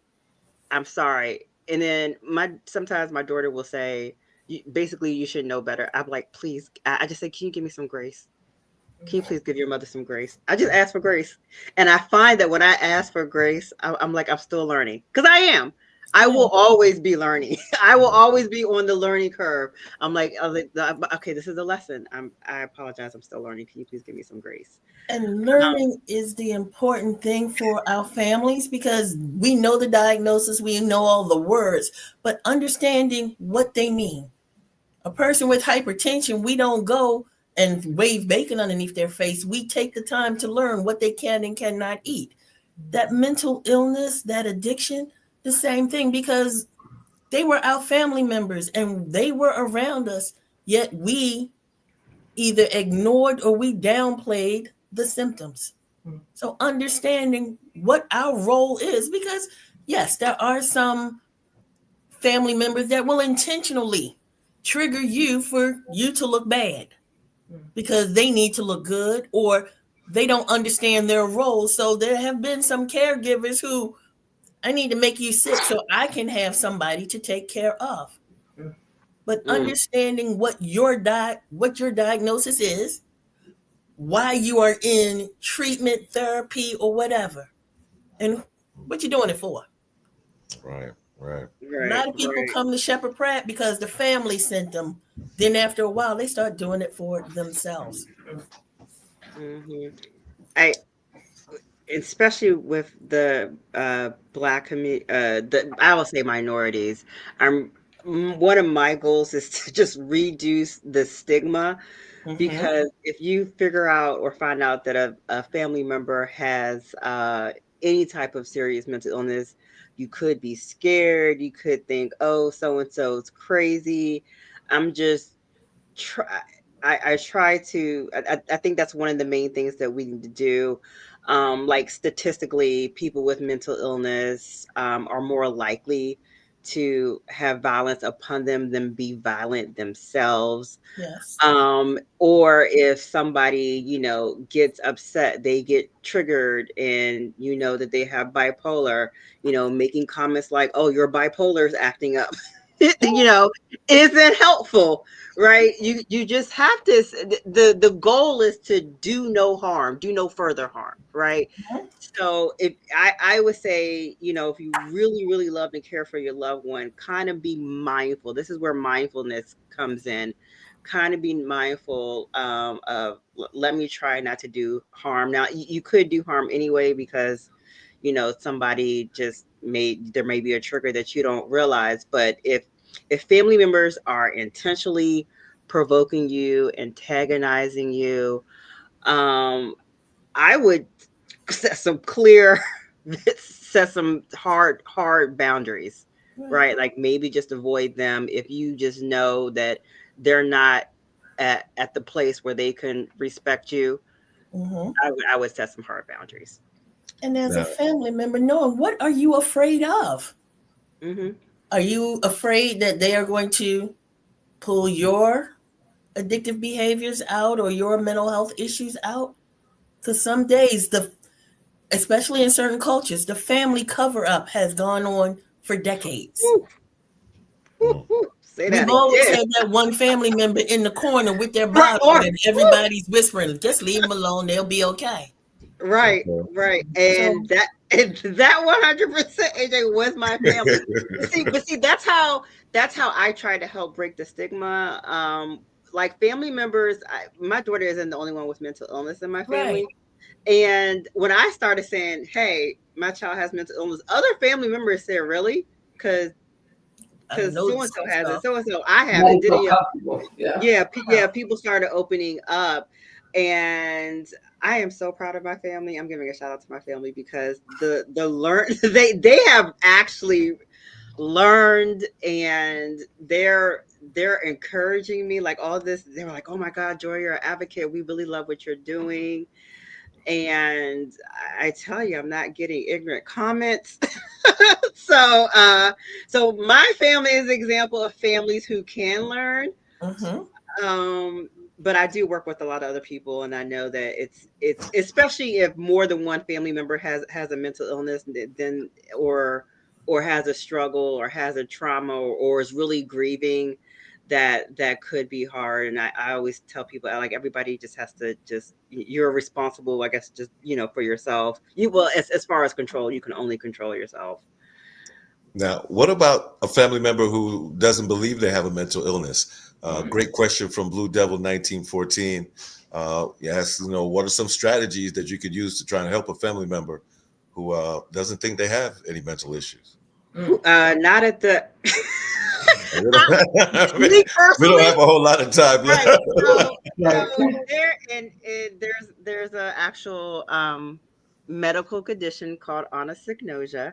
I'm sorry. And then sometimes my daughter will say, basically, you should know better. I'm like, please. I just say, can you give me some grace? Can you please give your mother some grace? I just ask for grace. And I find that when I ask for grace, I'm like, I'm still learning. Because I am. I will always be learning. I will always be on the learning curve. I'm like, okay, this is a lesson. I apologize. I'm still learning. Can you please give me some grace? And learning is the important thing for our families because we know the diagnosis, we know all the words, but understanding what they mean. A person with hypertension, we don't go and wave bacon underneath their face. We take the time to learn what they can and cannot eat. That mental illness, that addiction, the same thing because they were our family members and they were around us, yet we either ignored or we downplayed the symptoms. So understanding what our role is, because yes, there are some family members that will intentionally trigger you for you to look bad because they need to look good or they don't understand their role. So there have been some caregivers who I need to make you sick so I can have somebody to take care of. But understanding what your diagnosis is, why you are in treatment, therapy, or whatever, and what you're doing it for. Right, right. A lot of people come to Sheppard Pratt because the family sent them. Then after a while, they start doing it for themselves. Mm-hmm. Especially with the Black community, I will say minorities. One of my goals is to just reduce the stigma. Because if you figure out or find out that a family member has any type of serious mental illness, you could be scared. You could think, oh, so and so is crazy. I'm just try. I try to. I think that's one of the main things that we need to do. Like statistically, people with mental illness are more likely to have violence upon them than be violent themselves. Yes. Or if somebody, gets upset, they get triggered and you know that they have bipolar, making comments like, oh, your bipolar is acting up. isn't helpful, right? You just have to. The goal is to do no harm, do no further harm, right? So if I would say, if you really, really love and care for your loved one, kind of be mindful. This is where mindfulness comes in. Kind of be mindful of let me try not to do harm. Now you could do harm anyway because somebody there may be a trigger that you don't realize. But if family members are intentionally provoking you, antagonizing you, I would set some hard boundaries, right? Like maybe just avoid them if you just know that they're not at the place where they can respect you. I would set some hard boundaries. And as a family member, knowing what are you afraid of? Are you afraid that they are going to pull your addictive behaviors out or your mental health issues out? Because some days, especially in certain cultures, the family cover-up has gone on for decades. We've always had that one family member in the corner with their bottle and everybody's whispering, just leave them alone, they'll be okay. Right. And that 100% AJ was my family. but see, that's how I try to help break the stigma. Like family members, my daughter isn't the only one with mental illness in my family. Right. And when I started saying, hey, my child has mental illness, other family members said, really? Because so-and-so has it, so-and-so, I have it. Didn't people started opening up. And I am so proud of my family. I'm giving a shout out to my family because they have actually learned, and they're encouraging me, like all this. They were like, oh my God, Joy, you're an advocate. We really love what you're doing. And I tell you, I'm not getting ignorant comments. So my family is an example of families who can learn. But I do work with a lot of other people, and I know that it's especially if more than one family member has a mental illness, then or has a struggle or has a trauma or is really grieving, that could be hard. And I always tell people, like, everybody just has to you're responsible, I guess, just for yourself. As far as control, you can only control yourself. Now, what about a family member who doesn't believe they have a mental illness? Great question from Blue Devil 1914. Yes, what are some strategies that you could use to try and help a family member who doesn't think they have any mental issues? Not at the. We don't have a whole lot of time left. Right. So there's an actual medical condition called anosognosia.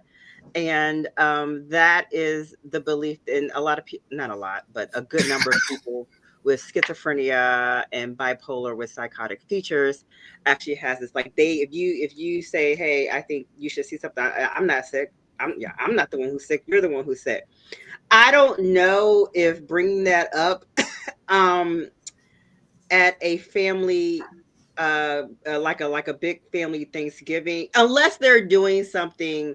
And that is the belief in a lot of people, not a lot, but a good number of people with schizophrenia and bipolar with psychotic features actually has this, like, if you say, hey, I think you should see something, I'm not sick. I'm not the one who's sick. You're the one who's sick. I don't know if bringing that up at a family, like a big family Thanksgiving, unless they're doing something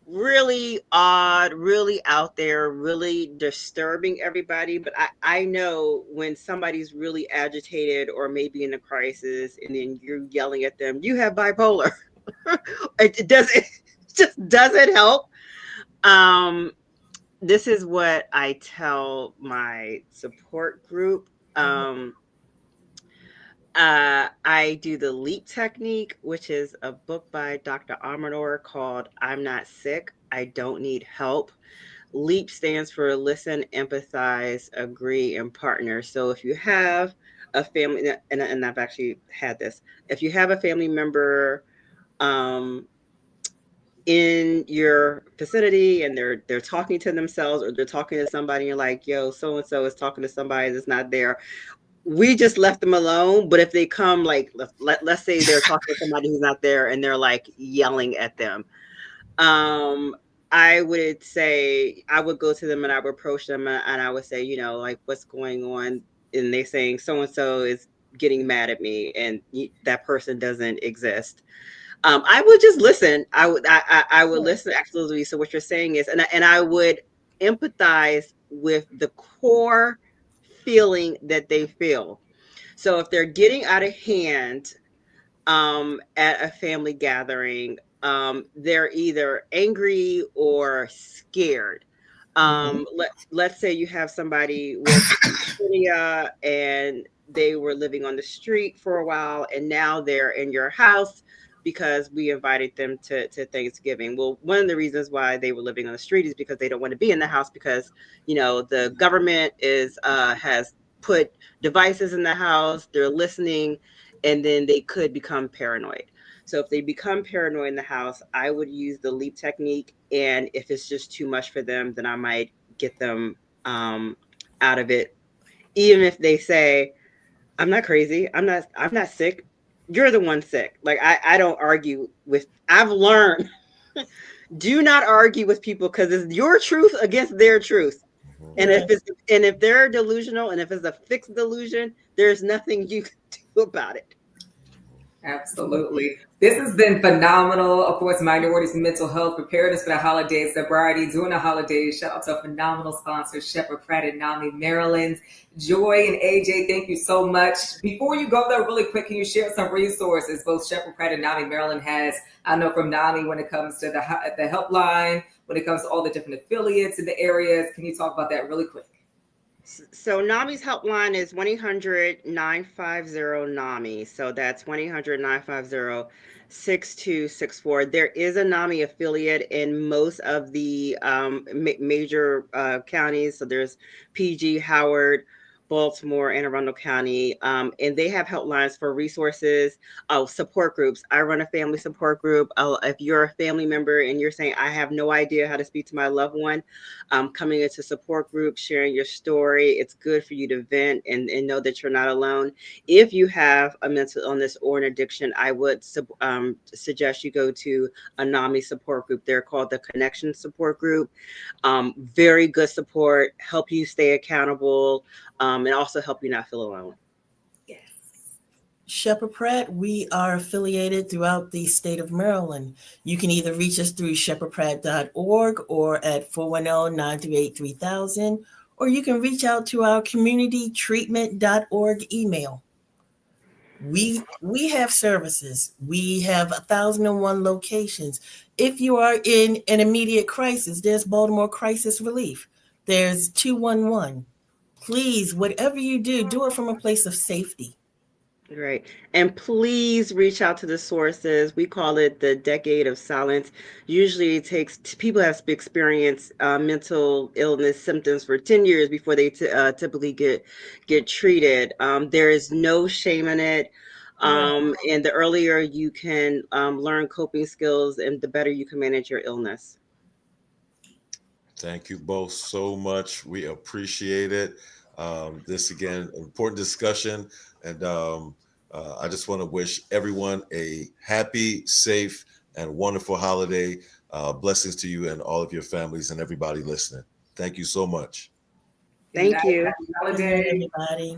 really odd, really out there, really disturbing everybody. But I know when somebody's really agitated or maybe in a crisis, and then you're yelling at them, you have bipolar. It just doesn't help. This is what I tell my support group. I do the LEAP technique, which is a book by Dr. Amador called I'm Not Sick, I Don't Need Help. LEAP stands for Listen, Empathize, Agree, and Partner. So if you have a family, and I've actually had this, if you have a family member in your vicinity and they're talking to themselves or they're talking to somebody, and you're like, yo, so-and-so is talking to somebody that's not there, we just left them alone. But if they come, like, let's say they're talking to somebody who's not there and they're like yelling at them, I would say, I would go to them and I would approach them and I would say, like, what's going on? And they saying so-and-so is getting mad at me and that person doesn't exist. I would just listen. I would listen. Absolutely. So what you're saying is, and I would empathize with the core feeling that they feel. So if they're getting out of hand at a family gathering, they're either angry or scared. Let's say you have somebody with schizophrenia and they were living on the street for a while and now they're in your house because we invited them to Thanksgiving. Well, one of the reasons why they were living on the street is because they don't want to be in the house because, you know, the government has put devices in the house, they're listening, and then they could become paranoid. So if they become paranoid in the house, I would use the leap technique. And if it's just too much for them, then I might get them out of it. Even if they say, I'm not crazy, I'm not sick. You're the one sick. Like I don't argue with, I've learned do not argue with people because it's your truth against their truth. And if they're delusional and if it's a fixed delusion, there's nothing you can do about it. Absolutely. This has been phenomenal. Of course, Minorities and Mental Health, preparedness for the holidays, sobriety during the holidays. Shout out to phenomenal sponsors, Sheppard, Pratt, and NAMI Maryland. Joy and AJ, thank you so much. Before you go there, really quick, can you share some resources both Sheppard, Pratt, and NAMI Maryland has? I know from NAMI when it comes to the helpline, when it comes to all the different affiliates in the areas. Can you talk about that really quick? So NAMI's helpline is 1-800-950-NAMI. So that's 1-800-950-6264. There is a NAMI affiliate in most of the major counties. So there's PG, Howard, Baltimore, Anne Arundel County, and they have helplines for resources, support groups. I run a family support group. If you're a family member and you're saying, I have no idea how to speak to my loved one, coming into support groups, sharing your story, it's good for you to vent and know that you're not alone. If you have a mental illness or an addiction, I would suggest you go to a NAMI support group. They're called the Connection Support Group. Very good support, help you stay accountable, and also help you not feel alone. Yes. Sheppard Pratt, we are affiliated throughout the state of Maryland. You can either reach us through shepherdpratt.org or at 410-938-3000, or you can reach out to our communitytreatment.org email. We have services. We have 1,001 locations. If you are in an immediate crisis, there's Baltimore Crisis Relief. There's 211. Please, whatever you do, do it from a place of safety. Right. And please reach out to the sources. We call it the decade of silence. Usually it takes people have experienced mental illness symptoms for 10 years before they typically get treated. There is no shame in it. And the earlier you can learn coping skills and the better you can manage your illness. Thank you both so much. We appreciate it. This again, important discussion, and I just want to wish everyone a happy, safe, and wonderful holiday. Blessings to you and all of your families and everybody listening. Thank you so much. Thank you. Happy holiday. Everybody.